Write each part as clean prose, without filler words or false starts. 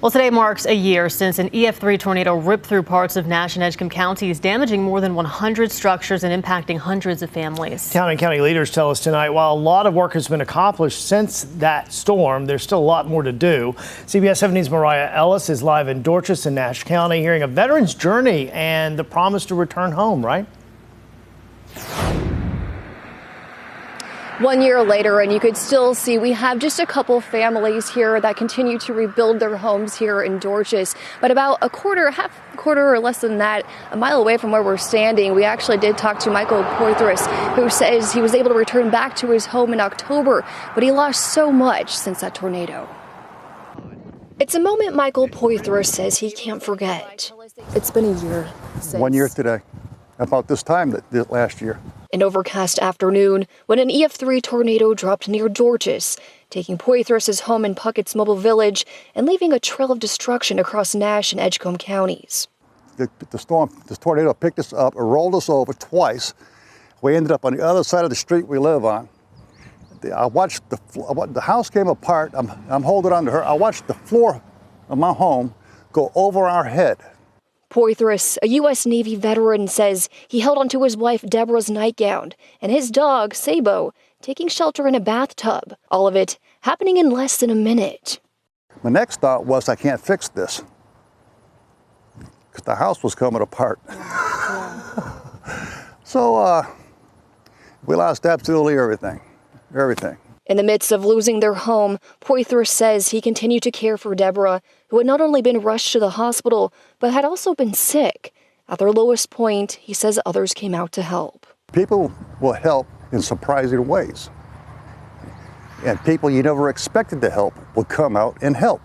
Well, today marks a year since an EF3 tornado ripped through parts of Nash and Edgecombe counties, damaging more than 100 structures and impacting hundreds of families. Town and county leaders tell us tonight, while a lot of work has been accomplished since that storm, there's still a lot more to do. CBS 7's Mariah Ellis is live in Dorchester in Nash County, hearing a veteran's journey and the promise to return home, right? 1 year later, and you could still see we have just a couple families here that continue to rebuild their homes here in Dorchester. But about half a quarter or less than that, a mile away from where we're standing, we actually did talk to Michael Poythress, who says he was able to return back to his home in October, but he lost so much since that tornado. It's a moment Michael Poythress says he can't forget. It's been a year since. 1 year today, about this time last year. An overcast afternoon when an EF3 tornado dropped near Dorchester, taking Poythress's home in Puckett's Mobile Village and leaving a trail of destruction across Nash and Edgecombe counties. The tornado picked us up and rolled us over twice. We ended up on the other side of the street we live on. I watched the house came apart. I'm holding on to her. I watched the floor of my home go over our head. Poythress, a U.S. Navy veteran, says he held onto his wife Deborah's nightgown and his dog, Sabo, taking shelter in a bathtub. All of it happening in less than a minute. My next thought was, I can't fix this, because the house was coming apart. So we lost absolutely everything. In the midst of losing their home, Poythress says he continued to care for Deborah, who had not only been rushed to the hospital, but had also been sick. At their lowest point, he says others came out to help. People will help in surprising ways. And people you never expected to help will come out and help.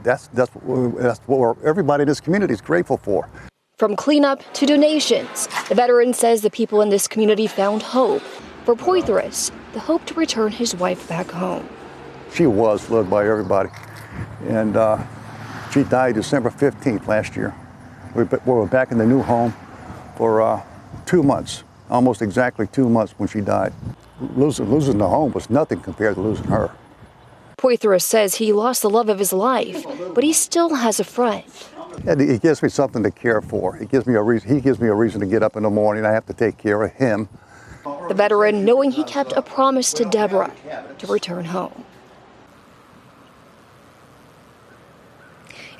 That's what everybody in this community is grateful for. From cleanup to donations, the veteran says the people in this community found hope. For Poythress, the hope to return his wife back home. She was loved by everybody, and she died December 15th last year. We were back in the new home for 2 months, almost exactly 2 months when she died. Losing the home was nothing compared to losing her. Poythress says he lost the love of his life, but he still has a friend. And he gives me something to care for. He gives me a reason to get up in the morning. I have to take care of him. The veteran knowing he kept a promise to Deborah to return home.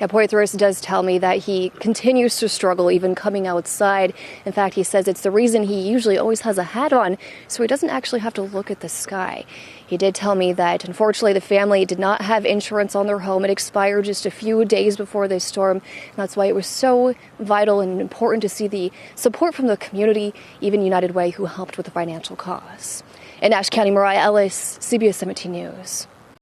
Yeah, Poythress does tell me that he continues to struggle even coming outside. In fact, he says it's the reason he usually always has a hat on, so he doesn't actually have to look at the sky. He did tell me that, unfortunately, the family did not have insurance on their home. It expired just a few days before this storm, and that's why it was so vital and important to see the support from the community, even United Way, who helped with the financial costs. In Nash County, Mariah Ellis, CBS 17 News.